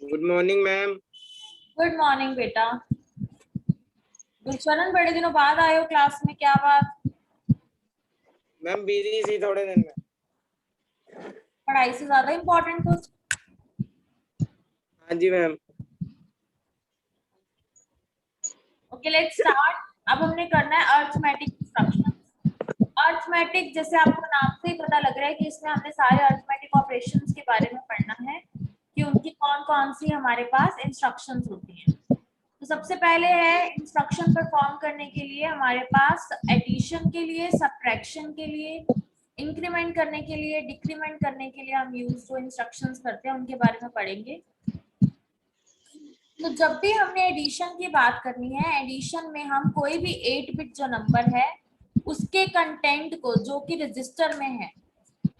Good morning ma'am. Good morning बेटा। गुरचरण, बड़े दिनों बाद आए हो क्लास में, क्या बात? मैम बिजी थी थोड़े दिन में। पढ़ाई से ज्यादा इम्पोर्टेंट कुछ? हाँ जी मैम। Okay, let's start. अब हमने करना है अर्थमेटिक इंस्ट्रक्शंस। अर्थमेटिक, जैसे आपको नाम से ही पता लग रहा है कि इसमें हमने सारे अर्थमेटिक ऑपरेशंस के बारे में पढ़ना है कि उनकी कौन कौन सी हमारे पास इंस्ट्रक्शंस होती हैं। तो सबसे पहले है इंस्ट्रक्शन परफॉर्म करने के लिए हमारे पास एडिशन के लिए, सब्ट्रैक्शन के लिए, इंक्रीमेंट करने के लिए, डिक्रीमेंट करने के लिए हम यूज जो इंस्ट्रक्शंस करते हैं उनके बारे में पढ़ेंगे। तो जब भी हमने एडिशन की बात करनी है, एडिशन में हम कोई भी 8 बिट जो नंबर है उसके कंटेंट को, जो कि रजिस्टर में है,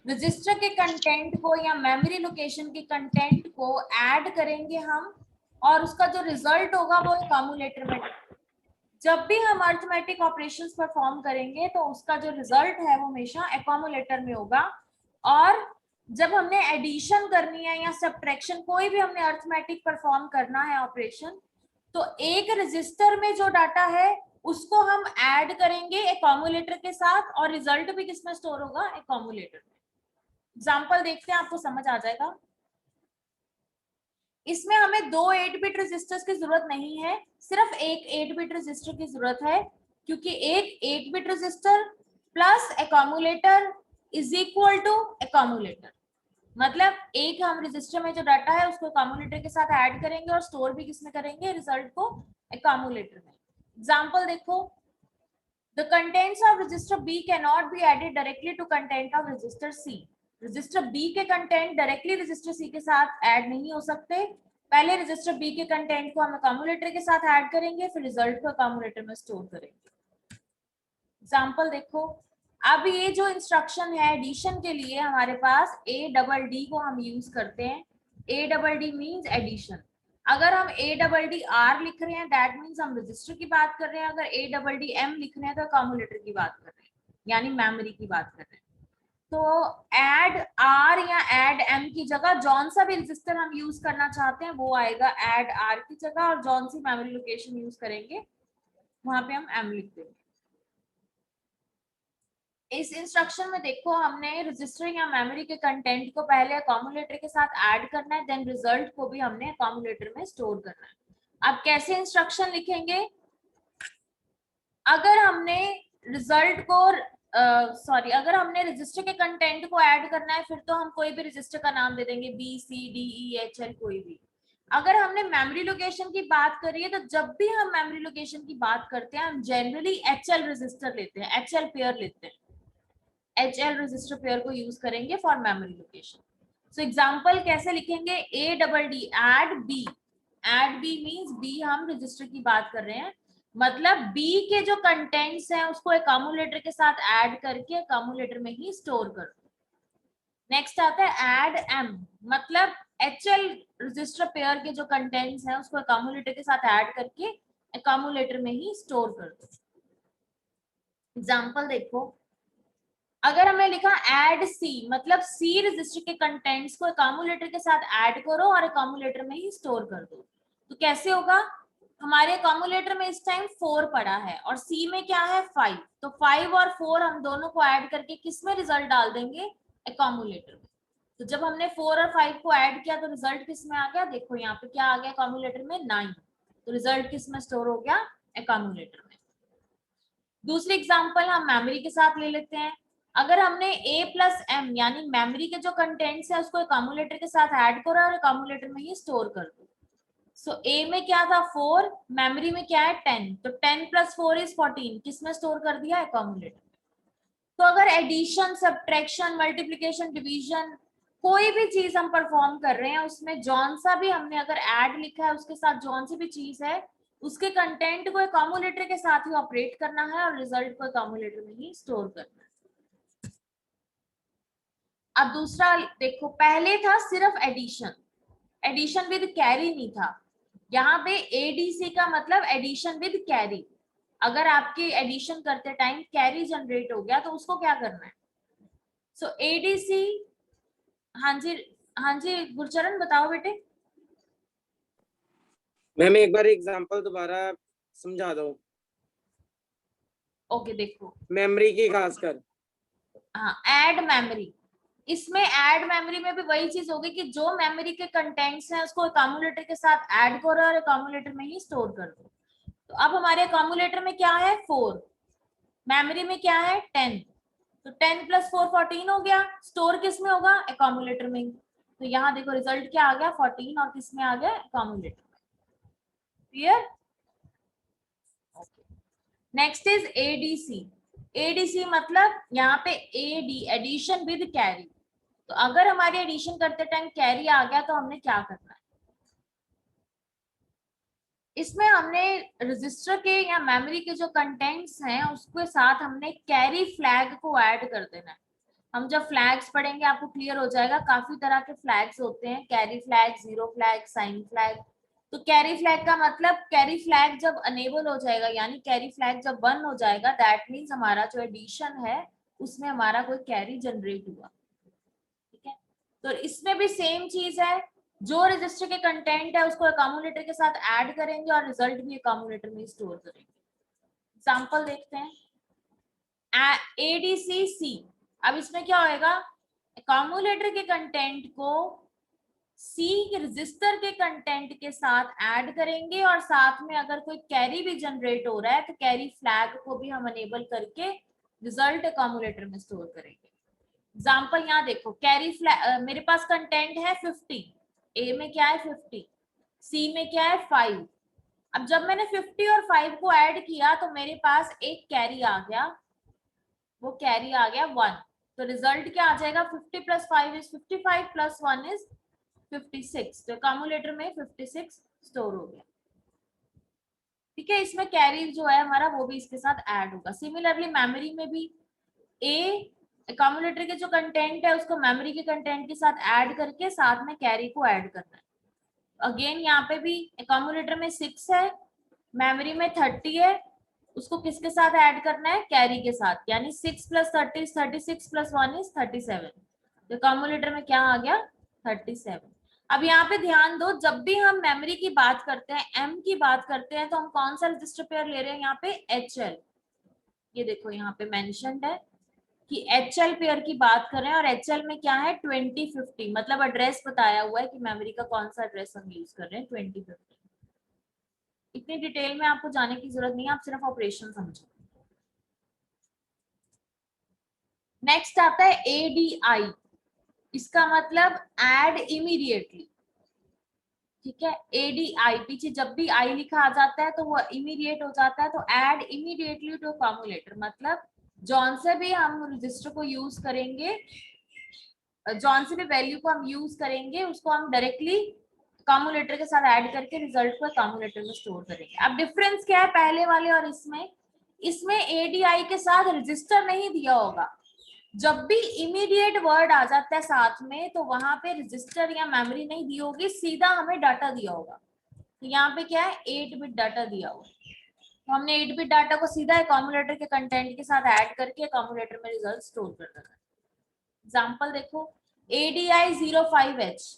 रजिस्टर के कंटेंट को या मेमोरी लोकेशन के कंटेंट को ऐड करेंगे हम, और उसका जो रिजल्ट होगा वो अक्यूमुलेटर में। जब भी हम अरिथमेटिक ऑपरेशंस परफॉर्म करेंगे तो उसका जो रिजल्ट है वो हमेशा अक्यूमुलेटर में होगा। और जब हमने एडिशन करनी है या सब्ट्रैक्शन, कोई भी हमने अरिथमेटिक परफॉर्म करना है ऑपरेशन, तो एक रजिस्टर में जो डाटा है उसको हम ऐड करेंगे अक्यूमुलेटर के साथ, और रिजल्ट भी किसमें स्टोर होगा? अक्यूमुलेटर में। एग्जाम्पल देखते हैं, आपको समझ आ जाएगा। इसमें हमें दो 8 बिट रजिस्टर्स की जरूरत नहीं है, सिर्फ एक 8 बिट रजिस्टर की जरूरत है, क्योंकि एक 8 bit register plus accumulator is equal to accumulator. मतलब एक हम रजिस्टर में जो डाटा है उसको अक्यूमुलेटर के साथ ऐड करेंगे और स्टोर भी किसमें करेंगे? रिजल्ट को अक्यूमुलेटर में। एग्जांपल देखो, the contents of register B cannot be added directly to content of register C। Register B के कंटेंट डायरेक्टली रजिस्टर C के साथ ऐड नहीं हो सकते। पहले रजिस्टर B के कंटेंट को हम अक्यूमुलेटर के साथ ऐड करेंगे, फिर रिजल्ट को अक्यूमुलेटर में स्टोर करेंगे। एग्जांपल देखो, अब ये जो इंस्ट्रक्शन है एडिशन के लिए, हमारे पास ADD को हम यूज करते हैं। ADD means addition. अगर हम ADDR लिख रहे हैं दैट मींस हम रजिस्टर की बात कर रहे हैं। अगर ADDM लिख रहे हैं तो अक्यूमुलेटर की बात कर रहे हैं, यानी मेमोरी की बात कर रहे हैं। तो एड आर या एड एम की जगह जौन सा भी रजिस्टर हम यूज करना चाहते हैं वो आएगा एड आर की जगह, और जौन सी मेमोरी लोकेशन यूज करेंगे वहां पे हम एम लिख देंगे। इस इंस्ट्रक्शन में देखो, हमने रजिस्टर या मेमोरी के कंटेंट को पहले अक्यूमुलेटर के साथ ऐड करना है, देन रिजल्ट को भी हमने अक्यूमुलेटर में स्टोर करना है। अब कैसे इंस्ट्रक्शन लिखेंगे? अगर हमने रिजल्ट को अगर हमने रजिस्टर के कंटेंट को ऐड करना है, फिर तो हम कोई भी रजिस्टर का नाम दे देंगे, BCDEHL कोई भी। अगर हमने मेमोरी लोकेशन की बात करी है, तो जब भी हम मेमोरी लोकेशन की बात करते हैं हम जनरली HL रजिस्टर लेते हैं, HL पेयर लेते हैं। HL रजिस्टर पेयर को यूज करेंगे for memory location. So example कैसे लिखेंगे? ADD add B. Add B means B, हम रजिस्टर की बात कर रहे हैं, मतलब बी के जो कंटेंट्स हैं उसको अक्यूमुलेटर के साथ ऐड करके अक्यूमुलेटर में ही स्टोर कर दो। नेक्स्ट आता है एड एम, मतलब HL रजिस्टर पेयर के जो कंटेंट्स हैं उसको अक्यूमुलेटर के साथ ऐड करके अक्यूमुलेटर में ही स्टोर कर दो। एग्जांपल देखो, अगर हमने लिखा एड सी, मतलब सी रजिस्टर के कंटेंट्स को अक्यूमुलेटर के साथ ऐड करो और अक्यूमुलेटर में ही स्टोर कर दो। तो कैसे होगा? हमारे अक्यूमुलेटर में इस टाइम 4 पड़ा है और सी में क्या है? 5। तो 5 और 4 हम दोनों को ऐड करके किस में रिजल्ट डाल देंगे? अक्यूमुलेटर में। तो जब हमने 4 और 5 को ऐड किया तो रिजल्ट किस में आ गया? देखो यहाँ पे क्या आ गया अक्यूमुलेटर में? 9। तो रिजल्ट किस में स्टोर हो गया? अक्यूमुलेटर में। दूसरी एग्जांपल हम मेमोरी के साथ ले लेते हैं। अगर हमने a प्लस एम यानी मेमोरी के जो कंटेंट्स है उसको अक्यूमुलेटर के साथ ऐड करो और अक्यूमुलेटर में ही स्टोर कर दो। सो a में क्या था? 4, मेमोरी में क्या है? 10। तो 10 प्लस 4 इज 14, किसमें स्टोर कर दिया? अक्यूमुलेटर में। तो अगर एडिशन, सब्ट्रैक्शन, मल्टीप्लिकेशन, डिवीजन, कोई भी चीज हम परफॉर्म कर रहे हैं उसमें जौन सा भी हमने अगर ऐड लिखा है उसके साथ जौन सी भी चीज है उसके कंटेंट को अक्यूमुलेटर के साथ ही ऑपरेट करना है और रिजल्ट को अक्यूमुलेटर में ही स्टोर करना है। अब दूसरा देखो, पहले था सिर्फ एडिशन, एडिशन विद कैरी नहीं था। यहाँ पे एडीसी का मतलब एडिशन विद कैरी। अगर आपके एडिशन करते टाइम कैरी जनरेट हो गया तो उसको क्या करना है? सो एडीसी। हाँ जी, हाँ जी गुरचरण बताओ बेटे। मैम एक बार एग्जांपल दोबारा समझा दो, ओके देखो, मेमोरी की खासकर। हाँ ऐड मेमोरी, इसमें ऐड मेमोरी में भी वही चीज होगी कि जो मेमोरी के कंटेंट्स हैं उसको अकोमुलेटर के साथ ऐड करो और अकोमुलेटर में ही स्टोर कर दो। तो अब हमारे अकोमुलेटर में क्या है 4, मेमोरी में क्या है 10, तो 10 + 4 14 हो गया, स्टोर किस में होगा अकोमुलेटर में। तो यहाँ देखो रिजल्ट क्या आ गया 14 और किस में आ गया अकोमुलेटर में। Clear? Next is ADC. ADC मतलब यहाँ पे एडी एडिशन विद कैरी। तो अगर हमारे एडिशन करते टाइम कैरी आ गया तो हमने क्या करना है, इसमें हमने रजिस्टर के या मेमोरी के जो कंटेंट्स हैं उसके साथ हमने कैरी फ्लैग को ऐड कर देना है। हम जब फ्लैग्स पढ़ेंगे आपको क्लियर हो जाएगा, काफी तरह के फ्लैग्स होते हैं, carry flag, zero flag, sign flag. तो कैरी फ्लैग का मतलब कैरी फ्लैग जब अनेबल हो जाएगा यानी कैरी फ्लैग जब बंद हो जाएगा, दैट मीन्स हमारा जो एडिशन है उसमें हमारा कोई कैरी जनरेट हुआ। ठीक है, तो इसमें भी सेम चीज है, जो रजिस्टर के कंटेंट है उसको अकोमुलेटर के साथ ऐड करेंगे और रिजल्ट भी अकोमुलेटर में स्टोर करेंगे। एग्जांपल देखते हैं, ADCC। अब इसमें क्या होएगा, अकोमुलेटर के कंटेंट को सी के रजिस्टर के कंटेंट के साथ ऐड करेंगे और साथ में अगर कोई कैरी भी जनरेट हो रहा है तो कैरी फ्लैग को भी हम अनेबल करके रिजल्ट अकोमुलेटर में स्टोर करेंगे। एग्जाम्पल यहाँ देखो, कैरी फ्लैग मेरे पास कंटेंट है 50, ए में क्या है 50, सी में क्या है 5। अब जब मैंने 50 और 5 को ऐड किया तो मेरे पास एक कैरी आ गया, वो कैरी आ गया 1। तो रिजल्ट क्या आ जाएगा 50 + 5 इज 55 + 1 इज 56। तो अकोमुलेटर में 56 स्टोर हो गया। ठीक है, इसमें कैरी जो है हमारा वो भी इसके साथ ऐड होगा। सिमिलरली मेमोरी में भी ए अकोमुलेटर के जो कंटेंट है उसको मेमोरी के कंटेंट के साथ ऐड करके साथ में कैरी को ऐड करना है। अगेन यहाँ पे भी अकोमुलेटर में 6 है, मेमोरी में 30 है, उसको किसके साथ ऐड करना है कैरी के साथ, यानी 6 + 30 is 36 + 1 is 37। तो अकोमुलेटर में क्या आ गया 37। अब यहाँ पे ध्यान दो, जब भी हम मेमोरी की बात करते हैं, एम की बात करते हैं, तो हम कौन सा रजिस्टर पेयर ले रहे हैं यहाँ पे HL। ये देखो यहाँ पे मेंशन्ड है कि HL पेयर की बात कर रहे हैं और HL में क्या है 2050, मतलब एड्रेस बताया हुआ है कि मेमोरी का कौन सा एड्रेस हम यूज कर रहे हैं 2050। इतनी डिटेल में आपको जाने की जरूरत नहीं है, आप सिर्फ ऑपरेशन समझो। नेक्स्ट आता है ADI, इसका मतलब ऐड इमीडिएटली। ठीक है, ADI पीछे जब भी आई लिखा आ जाता है तो वो इमीडिएट हो जाता है, तो ऐड इमीडिएटली टू अकोमुलेटर मतलब जॉन से भी हम रजिस्टर को यूज करेंगे, जॉन से भी वैल्यू को हम यूज करेंगे उसको हम डायरेक्टली अकोमुलेटर के साथ ऐड करके रिजल्ट को अकोमुलेटर में स्टोर करेंगे। अब डिफरेंस क्या है पहले वाले और इसमें, इसमें ADI के साथ रजिस्टर नहीं दिया होगा, जब भी इमीडिएट वर्ड आ जाता है साथ में तो वहां पे रजिस्टर या मेमोरी नहीं दी होगी, सीधा हमें डाटा दिया होगा। तो यहाँ पे क्या है 8 बिट डाटा दिया हुआ, तो हमने 8 बिट डाटा को सीधा अकोमुलेटर के कंटेंट के साथ ऐड करके अकोमुलेटर में रिजल्ट स्टोर कर देना है। एग्जाम्पल देखो, ADI 05H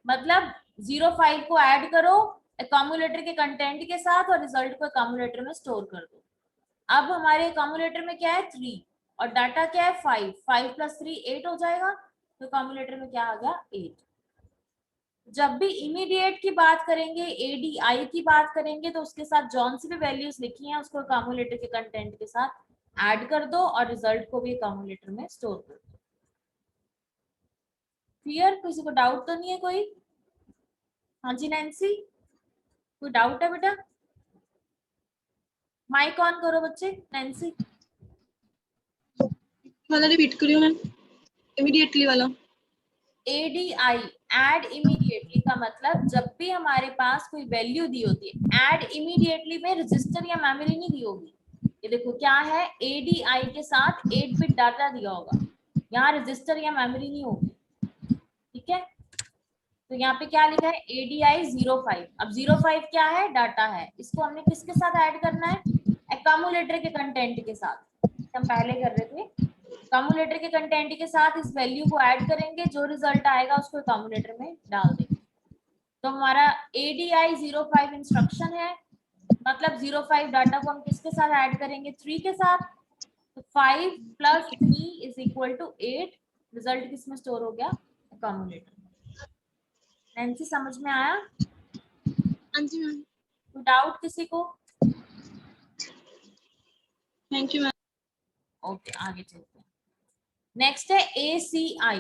मतलब 05 को ऐड करो अकोमुलेटर के कंटेंट के साथ और रिजल्ट को अकोमुलेटर में स्टोर कर दो। अब हमारे अकोमुलेटर में क्या है 3 और डाटा क्या है 5, 5 + 3 8 हो जाएगा, तो अकोमुलेटर में क्या आ गया 8। जब भी इमीडिएट की बात करेंगे, ADI की बात करेंगे, तो उसके साथ जॉन सी भी वैल्यूज लिखी हैं उसको अकोमुलेटर के कंटेंट के साथ ऐड कर दो और रिजल्ट को भी अकोमुलेटर में स्टोर कर दो। क्लियर? किसी को डाउट तो नहीं है कोई? हाँ जी नैन्सी, कोई डाउट है बेटा? माइक ऑन करो बच्चे। नैन्सी वाला रिपीट करियो मैम, इमीडिएटली वाला। ADI ऐड इमीडिएटली का मतलब जब भी हमारे पास कोई वैल्यू दी होती है, ऐड इमीडिएटली में रजिस्टर या मेमोरी नहीं दी होगी। ये देखो क्या है ADI के साथ 8 बिट डाटा दिया होगा, यहाँ रजिस्टर या मेमोरी नहीं होगी। ठीक है, तो यहाँ पे क्या लिखा है ADI 05। अब 05 क्या है डाटा है, इसको हमने किसके साथ ऐड करना है अकोमुलेटर के कंटेंट के साथ, हम पहले कर रहे थे। अकोमुलेटर के कंटेंट के साथ इस वैल्यू को ऐड करेंगे, जो रिजल्ट आएगा उसको अकोमुलेटर में डाल देंगे। तो हमारा ADI 05 इंस्ट्रक्शन है, मतलब 05 डाटा को हम किसके साथ ऐड करेंगे, 3 के साथ। तो 5 + 3 इज इक्वल टू 8। रिजल्ट किसमें स्टोर हो गया, अकोमोडेटर। नैन्सी समझ में आया? हाँ जी मैम। तो डाउट किसी को? Thank you ma'am. ओके, आगे चलते हैं। नेक्स्ट है ACI।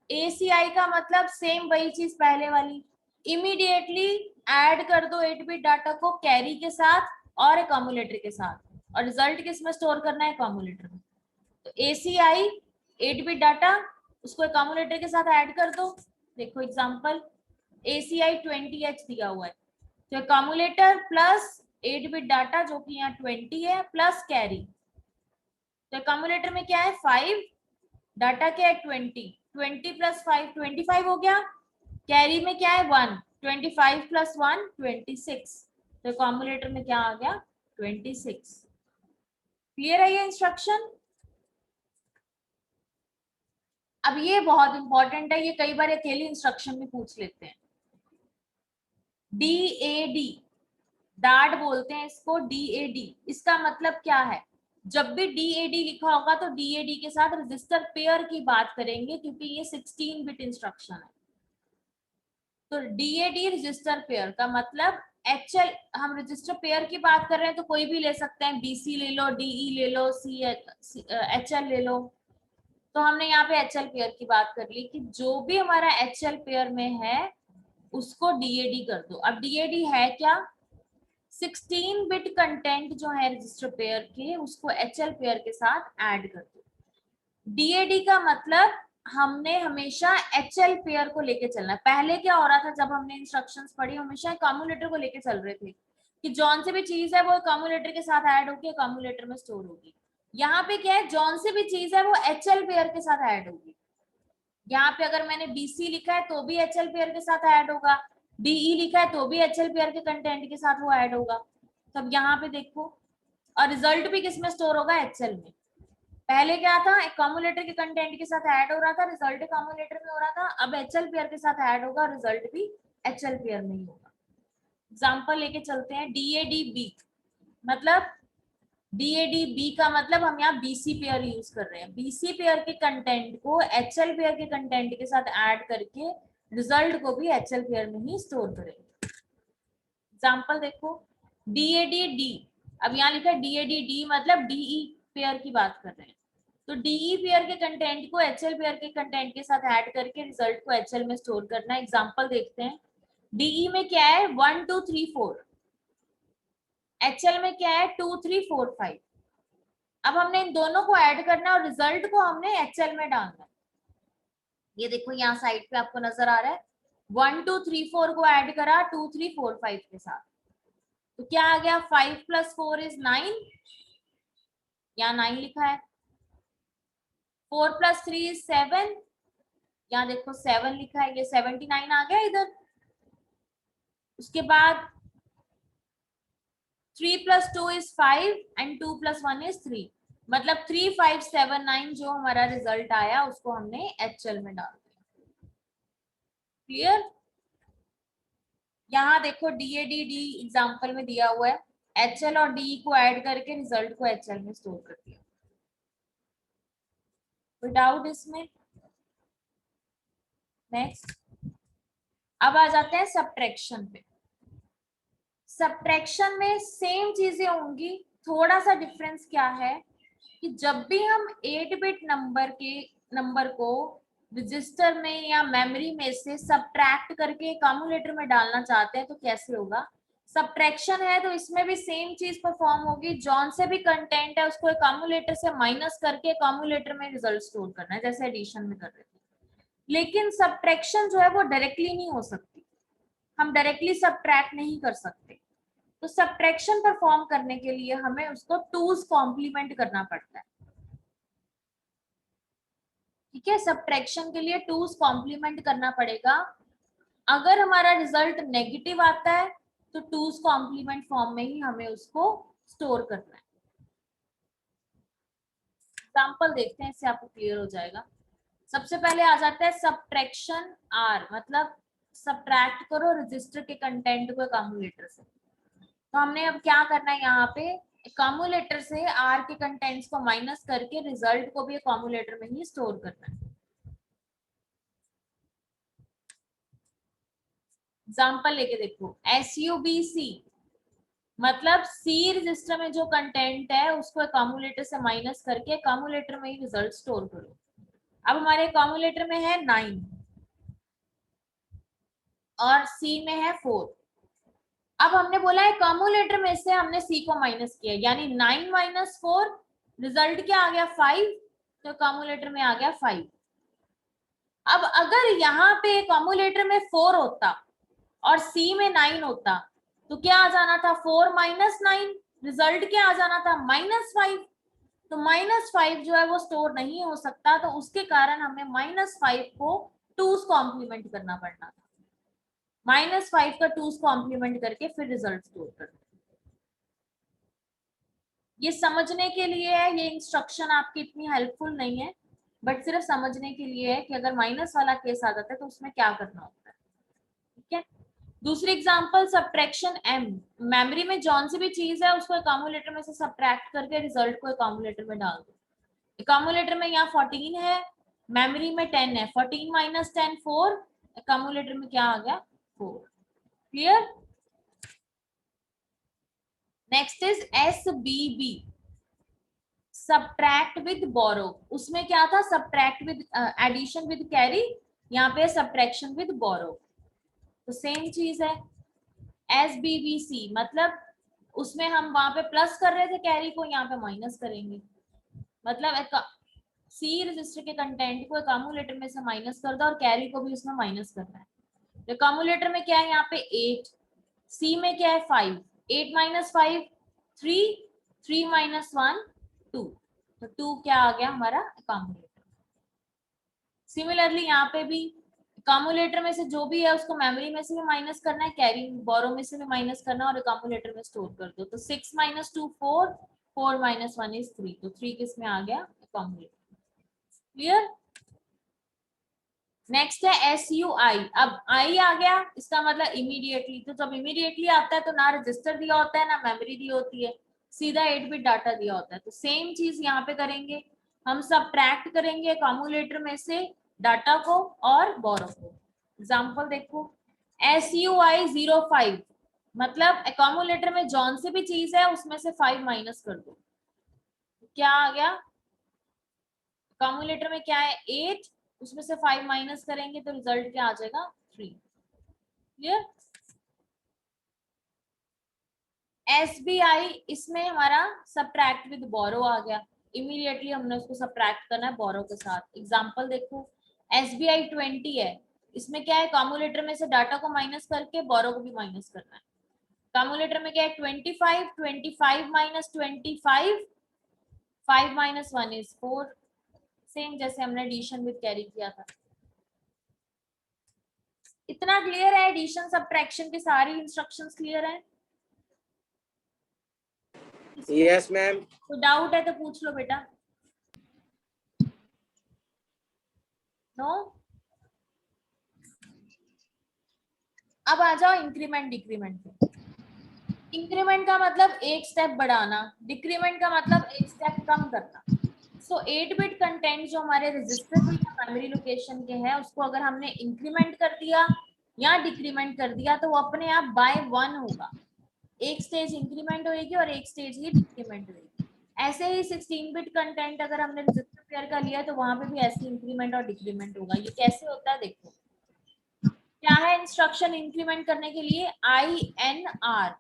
ACI का मतलब सेम वही चीज पहले वाली, इमीडिएटली ऐड कर दो 8 बिट डाटा को कैरी के साथ और अकोमोडेटर के साथ, और रिजल्ट किस में स्टोर करना है, अकोमोडेटर में। तो ACI 8 बिट डाटा उसको अकोमोडेटर के साथ ऐड कर दो। देखो एग्जांपल, ACI 20H दिया हुआ है, तो अकोमोडेटर प्लस 8 बिट डाटा जो कि यहाँ 20 है प्लस कैरी। तो अकोमोडेटर में क्या है 5, डाटा क्या है 20, 20 + 5 25 हो गया। कैरी में क्या है 1, 25 + 1 26। तो अकोमोडेटर में क्या आ गया 26। क्लियर है ये इंस्ट्रक्शन? अब ये बहुत इंपॉर्टेंट है, ये कई बार अकेली इंस्ट्रक्शन में पूछ लेते हैं। DAD, डाड बोलते हैं इसको, DAD इसका मतलब क्या है? जब भी DAD लिखा होगा तो DAD के साथ रजिस्टर पेयर की बात करेंगे, क्योंकि ये 16 बिट इंस्ट्रक्शन है। तो DAD रजिस्टर पेयर का मतलब HL, हम रजिस्टर पेयर की बात कर रहे हैं तो कोई भी ले सकते हैं, BC ले लो, DE ले लो, HL ले लो। तो हमने यहाँ पे HL पेयर की बात कर ली कि जो भी हमारा HL पेयर में है उसको DAD कर दो। अब DAD है क्या, 16 बिट कंटेंट जो है रजिस्टर पेयर के उसको HL पेयर के साथ ऐड कर दो। DAD का मतलब हमने हमेशा HL पेयर को लेके चलना है। पहले क्या हो रहा था जब हमने इंस्ट्रक्शंस पढ़ी, हमेशा अकोमोडेटर को लेके चल रहे थे कि जॉन से भी चीज है वो अकोमोडेटर के साथ ऐड होगी, अकोमोडेटर में स्टोर होगी। यहाँ पे क्या है, जॉन से भी चीज है वो HL पेयर के साथ ऐड होगी। यहाँ पे अगर मैंने BC लिखा है तो भी HL पेयर के साथ ऐड होगा, DE लिखा है तो भी HL पेयर के कंटेंट के साथ वो ऐड होगा। तब यहाँ पे देखो, और रिजल्ट भी किसमें स्टोर होगा, HL में। पहले क्या था, अकोमोडेटर के कंटेंट के साथ ऐड हो रहा था, रिजल्ट अकोमोडेटर में हो रहा था। अब HL पेयर के साथ ऐड होगा, रिजल्ट भी HL पेयर में ही होगा। एग्जांपल लेके चलते हैं, DADB मतलब, DADB का मतलब हम यहाँ BC पेयर यूज कर रहे हैं। BC पेयर के कंटेंट को HL पेयर के कंटेंट के साथ ऐड करके रिजल्ट को भी HL पेयर में ही स्टोर करेंगे। एग्जांपल देखो, DADD, अब यहाँ लिखा है DADD मतलब DE पेयर की बात कर रहे हैं। तो DE पेयर के कंटेंट को HL पेयर के कंटेंट के साथ ऐड करके रिजल्ट को HL में स्टोर करना है। एग्जांपल देखते हैं, DE में क्या है 1 2 3 4, HL में क्या है 2 3 4 5। अब हमने इन दोनों को ऐड करना है और रिजल्ट को हमने HL में डालना है। ये देखो यहाँ साइड पे आपको नजर आ रहा है, 1 2 3 4 को ऐड करा 2 3 4 5 के साथ, तो क्या आ गया 5 + 4 इज 9, यहाँ 9 लिखा है। 4 + 3 इज 7, यहाँ देखो 7 लिखा है, ये 79 आ गया इधर। उसके बाद 3 + 2 इज 5 एंड 2 + 1 इज 3, मतलब 3 5 7 9 जो हमारा रिजल्ट आया उसको हमने HL में डाल दिया। क्लियर? यहाँ देखो DADD एग्जांपल में दिया हुआ है, HL और DE को ऐड करके रिजल्ट को HL में स्टोर कर दिया। कोई डाउट इसमें? नेक्स्ट, अब आ जाते हैं सब्ट्रैक्शन पे। सब्ट्रैक्शन में सेम चीजें होंगी, थोड़ा सा डिफरेंस क्या है कि जब भी हम 8 बिट नंबर को रजिस्टर में या मेमोरी में से सब्ट्रैक्ट करके अकोमोडेटर में डालना चाहते हैं तो कैसे होगा। सब्ट्रैक्शन है तो इसमें भी सेम चीज परफॉर्म होगी, जॉन से भी कंटेंट है उसको अकोमोडेटर से माइनस करके अकोमोडेटर में रिजल्ट स्टोर करना है, जैसे एडिशन में कर रहे थे। लेकिन सब्ट्रैक्शन जो है वो डायरेक्टली नहीं हो सकती, हम डायरेक्टली सब्ट्रैक्ट नहीं कर सकते। तो सब्ट्रैक्शन परफॉर्म करने के लिए हमें उसको 2's कॉम्प्लीमेंट करना पड़ता है। ठीक है, सब्ट्रैक्शन के लिए 2's कॉम्प्लीमेंट करना पड़ेगा। अगर हमारा रिजल्ट नेगेटिव आता है तो 2's कॉम्प्लीमेंट फॉर्म में ही हमें उसको स्टोर करना है। एग्जांपल देखते हैं, इससे आपको क्लियर हो जाएगा। सबसे पहले आ जाता है सब्ट्रैक्शन R, मतलब सब्ट्रैक्ट करो रजिस्टर के कंटेंट को अकोमुलेटर से। तो हमने अब क्या करना है, यहाँ पे अकोमुलेटर से आर के कंटेंट्स को माइनस करके रिजल्ट को भी अकोमुलेटर में ही स्टोर करना है। एग्जाम्पल लेके देखो, SUBC मतलब सी रजिस्टर में जो कंटेंट है उसको अकोमुलेटर से माइनस करके अकोमुलेटर में ही रिजल्ट स्टोर करो। अब हमारे अकोमुलेटर में है 9 और सी में है 4। अब हमने बोला है अकोमुलेटर में से हमने सी को माइनस किया, यानी 9 माइनस 4 रिजल्ट क्या आ गया 5, तो अकोमुलेटर में आ गया 5। अब अगर यहाँ पे अकोमुलेटर में 4 होता और सी में 9 होता तो क्या आ जाना था, 4 माइनस 9, रिजल्ट क्या आ जाना था -5। तो -5 जो है वो स्टोर नहीं हो सकता, तो उसके कारण हमें -5 को 2's कॉम्प्लीमेंट करना पड़ना था। -5 का 2's कॉम्प्लीमेंट करके फिर रिजल्ट स्टोर करना। ये समझने के लिए है, ये इंस्ट्रक्शन आपकी इतनी हेल्पफुल नहीं है, बट सिर्फ समझने के लिए है कि अगर माइनस वाला केस आ जाता है तो उसमें क्या करना होता है। ठीक है, दूसरी एग्जांपल सब्ट्रैक्शन m। मेमोरी में जौन सी भी चीज है उसको अकोमुलेटर में से सब्ट्रैक्ट करके रिजल्ट को अकोमुलेटर में डाल दो। अकोमुलेटर में यहाँ 14 है, मेमोरी में 10 है, 14 माइनस 10 4, अकोमुलेटर में क्या आ गया 4। Clear. Next is SBB subtract with borrow. उसमें क्या था, subtract with addition with carry, यहाँ पे सब्ट्रैक्शन विद बोरो, तो सेम चीज है। SBBC मतलब उसमें हम वहां पे प्लस कर रहे थे कैरी को, यहाँ पे माइनस करेंगे। मतलब सी रजिस्टर के कंटेंट को अकोमुलेटर में से माइनस कर दो और कैरी को भी उसमें माइनस करना है। तो अकोमुलेटर में क्या है, यहाँ पे 8, सी में क्या है 5, 8 माइनस 5 3, 3 माइनस 1 2, तो 2 क्या आ गया हमारा अकोमुलेटर। सिमिलरली यहाँ पे भी अकोमुलेटर में से जो भी है उसको मेमोरी में से भी माइनस करना है, कैरी बोरो में से भी माइनस करना है और अकोमुलेटर में स्टोर कर दो। तो 6 माइनस 2 4, 4 माइनस 1 इज 3, तो 3 किस में आ गया अकोमुलेटर। क्लियर। नेक्स्ट है SUI। अब आई आ गया, इसका मतलब इमीडिएटली, तो जब इमीडिएटली आता है तो ना रजिस्टर दिया होता है ना मेमोरी दी होती है, सीधा 8 बिट डाटा दिया होता है। तो सेम चीज यहाँ पे करेंगे, हम सब्ट्रैक्ट करेंगे अकोमुलेटर में से डाटा को और बोरो को। एग्जांपल देखो, SUI 05 मतलब अकोमुलेटर में जौन सी भी चीज है उसमें से 5 माइनस कर दो, क्या आ गया अकोमुलेटर में क्या है 8, उसमें से 5 माइनस करेंगे तो रिजल्ट क्या आ जाएगा 3। क्लियर। SBI इसमें हमारा सब्ट्रैक्ट विद बोरो आ गया, इमीडिएटली हमने उसको सब्ट्रैक्ट करना है बोरो के साथ। एग्जांपल देखो, SBI 20 है, इसमें क्या है अकोमुलेटर में से डाटा को माइनस करके बोरो को भी माइनस करना है। अकोमुलेटर में क्या है 25, 25 माइनस 25, 5 माइनस 1 इज 4, सेम जैसे हमने एडिशन विद कैरी किया था। इतना क्लियर है, एडिशन सब्ट्रैक्शन की सारी इंस्ट्रक्शंस क्लियर है। Yes ma'am. तो डाउट है तो पूछ लो बेटा। नो। अब आ जाओ इंक्रीमेंट डिक्रीमेंट पे। इंक्रीमेंट का मतलब एक स्टेप बढ़ाना, डिक्रीमेंट का मतलब एक स्टेप कम करना। सो 8 बिट कंटेंट जो हमारे रजिस्टर के या मेमोरी लोकेशन के हैं उसको अगर हमने इंक्रीमेंट कर दिया या डिक्रीमेंट कर दिया तो वो अपने आप बाय 1 होगा, एक स्टेज इंक्रीमेंट होगी और एक स्टेज ही डिक्रीमेंट होगी। ऐसे ही 16 बिट कंटेंट अगर हमने रजिस्टर पेयर का लिया तो वहां पे भी ऐसे इंक्रीमेंट और डिक्रीमेंट होगा। ये कैसे होता है देखो, क्या है इंस्ट्रक्शन इंक्रीमेंट करने के लिए, INR।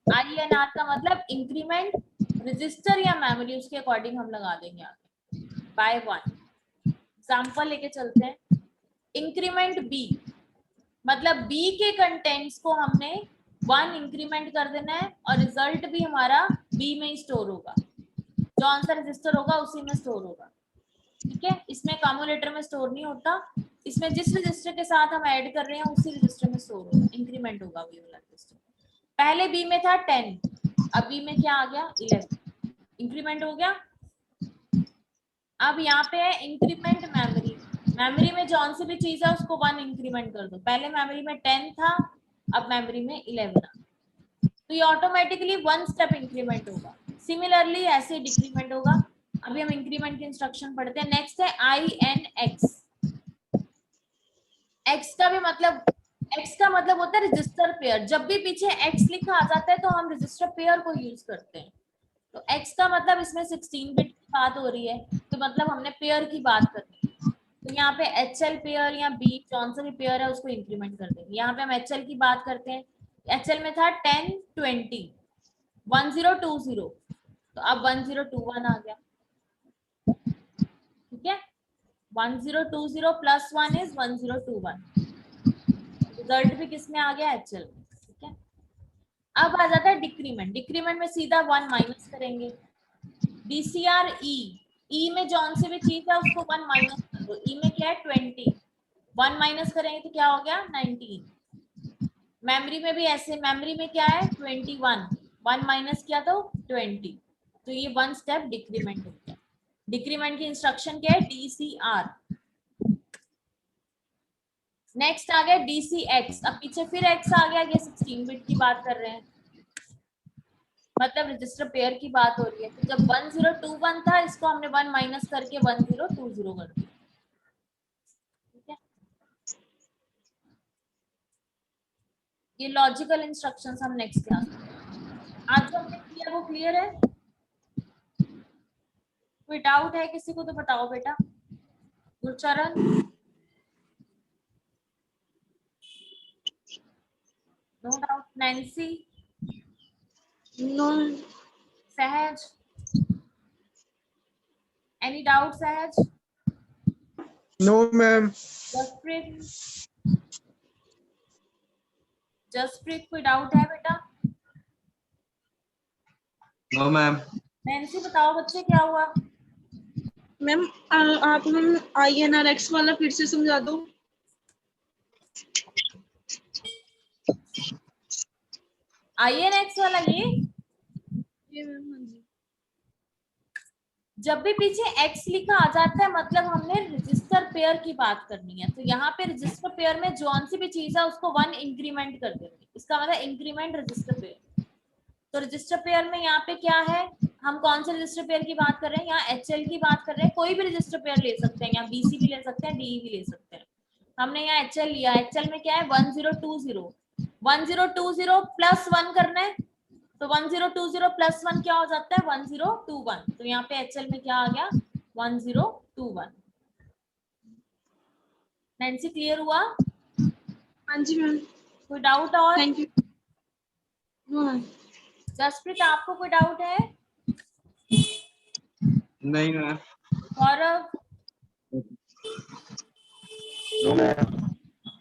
INR का मतलब इंक्रीमेंट रजिस्टर या मेमोरी उसके अकॉर्डिंग हम लगा देंगे आगे बाय 1। एग्जांपल लेके चलते हैं, इंक्रीमेंट B मतलब B के कंटेंट्स को हमने 1 इंक्रीमेंट कर देना है और रिजल्ट भी हमारा B में ही स्टोर होगा, जो आंसर रजिस्टर होगा उसी में स्टोर होगा। ठीक है, इसमें अकोमुलेटर में स्टोर नहीं होता, इसमें जिस रजिस्टर के साथ हम ऐड कर रहे हैं उसी रजिस्टर में स्टोर होगा, इंक्रीमेंट होगा वही वाला रजिस्टर। पहले B में था 10, अब B में क्या आ गया 11, इंक्रीमेंट हो गया। अब यहाँ पे है इंक्रीमेंट मेमोरी, मेमोरी में जौन सी भी चीज है उसको 1 इंक्रीमेंट कर दो। पहले मेमोरी में 10 था, अब मेमोरी में 11 आ, तो ये ऑटोमेटिकली 1 स्टेप इंक्रीमेंट होगा। सिमिलरली ऐसे डिक्रीमेंट होगा। अभी हम इंक्रीमेंट की इंस्ट्रक्शन पढ़ते हैं। नेक्स्ट है INX। एक्स का भी मतलब, एक्स का मतलब होता है रजिस्टर पेयर। जब भी पीछे एक्स लिखा आ जाता है तो हम रजिस्टर पेयर को यूज करते हैं। तो एक्स का मतलब इसमें 16 बिट की बात हो रही है, तो मतलब हमने पेयर की बात करनी है। तो यहाँ पे HL पेयर या B कौन सा भी पेयर है उसको इंक्रीमेंट कर देंगे। यहाँ पे हम HL की बात करते हैं। HL में था 10 20 1020, तो अब 1021 आ गया। ठीक है, 1020 प्लस 1 इज 1021। रिजल्ट भी किसमें आ गया, HL में। ठीक है, अब आ जाता है डिक्रीमेंट। डिक्रीमेंट में सीधा 1 माइनस करेंगे। DCR E में जौन से भी चीज है उसको 1 माइनस कर दो। E में क्या है 20, 1 माइनस करेंगे तो क्या हो गया 19। मेमोरी में भी ऐसे, मेमोरी में क्या है 21, 1 माइनस किया तो 20, तो ये 1 स्टेप डिक्रीमेंट हो गया। डिक्रीमेंट की इंस्ट्रक्शन क्या है DCR। नेक्स्ट आ गया DCX। अब पीछे फिर X आ गया, ये 16 बिट की बात कर रहे हैं, मतलब रजिस्टर पेयर की बात हो रही है। तो जब 1021 था इसको हमने 1 माइनस करके 1020 कर दिया। ठीक है, ये लॉजिकल इंस्ट्रक्शंस हम नेक्स्ट क्लास में। आज जो हमने किया वो क्लियर है? कोई डाउट है किसी को तो बताओ बेटा। Gurcharan, no doubt. Nancy, no Sahaj, any doubt Sahaj? No ma'am. Jaspreet, Jaspreet कोई डाउट है बेटा? No ma'am. नैन्सी बताओ बच्चे क्या हुआ? मैम, आप हम INRX वाला फिर से समझा दो। INX वाला ये मैम, हाँ जी। जब भी पीछे x लिखा आ जाता है मतलब हमने रजिस्टर पेयर की बात करनी है। तो यहाँ पे रजिस्टर पेयर में जौन सी भी चीज है उसको 1 इंक्रीमेंट कर देंगे। इसका मतलब इंक्रीमेंट रजिस्टर पेयर। तो रजिस्टर पेयर में यहाँ पे क्या है, हम कौन से रजिस्टर पेयर की बात कर रहे हैं? यहाँ HL की बात कर रहे हैं। कोई भी रजिस्टर पेयर ले सकते हैं, यहाँ BC भी ले सकते हैं, DE भी ले सकते हैं। हमने यहाँ HL लिया। HL में क्या है 1020, 1020 प्लस 1 करना है। तो 1020 प्लस 1 क्या हो जाता है 1021। तो यहाँ पे HL में क्या आ गया 1021। नैन्सी क्लियर हुआ? हाँ जी मैम, कोई डाउट और? Thank you. No ma'am. Jaspreet आपको कोई डाउट है? नहीं मैम। गौरव, नहीं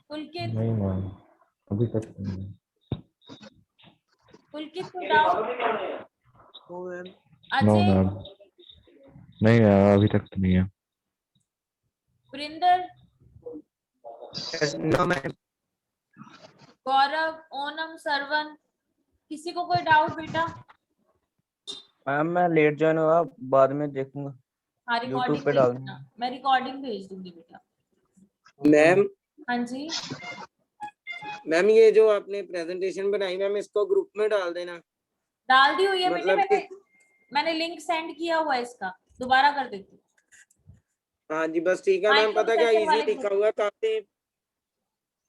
पुलकित, मैम, अभी तक नहीं। पुलकित कोई doubt? No ma'am. No Ajay, ma'am, नहीं अभी तक तो नहीं है। Varinder, no ma'am. गौरव, ओनम, सरवन, किसी को कोई डाउट बेटा? मैम मैं लेट ज्वाइन हुआ, बाद में देखूंगा, हाँ रिकॉर्डिंग यूट्यूब पे भेज डाल देना, दूंगा। मैं रिकॉर्डिंग भेज दूंगी बेटा। मैम, हाँ जी, मैम ये जो आपने प्रेजेंटेशन बनाई मैम इसको ग्रुप में डाल देना। डाल दी हुई है बेटे, मतलब मैंने लिंक सेंड किया हुआ है इसका, दोबारा कर देती हूँ। हाँ जी बस ठीक है मैम। पता क्या माइक्रो इजी वाले लिखा हुआ है, काफी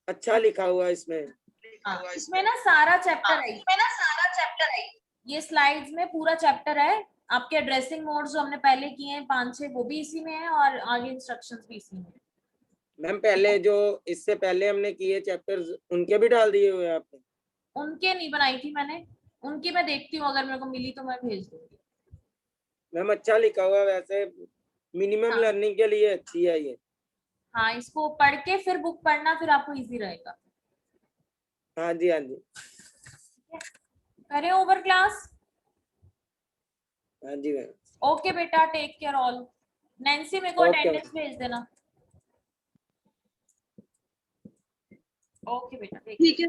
अच्छा लिखा हुआ है इसमें। हाँ, इसमें ना सारा चैप्टर है, ये स्लाइड्स में पूरा चैप्टर है। आपके एड्रेसिंग मोड जो हमने पहले किए हैं 5-6 वो भी इसी में है और आगे इंस्ट्रक्शंस भी इसी में है। मैम पहले जो इससे पहले हमने किए चैप्टर्स उनके भी डाल दिए हुए हैं आपने? उनके नहीं बनाई थी मैंने, उनकी मैं देखती हूँ, अगर मेरे को मिली तो मैं भेज दूंगी। मैम अच्छा लिखा हुआ है वैसे, मिनिमम हाँ। लर्निंग के लिए अच्छी है ये। हाँ, इसको पढ़ के फिर बुक पढ़ना, फिर आपको इजी रहेगा। हाँ जी हाँ जी। करें ओवर क्लास? हाँ जी मैम। ओके बेटा, टेक केयर ऑल। नैन्सी मेरे को ओके अटेंडेंस भेज देना। ओके बेटा, ठीक है।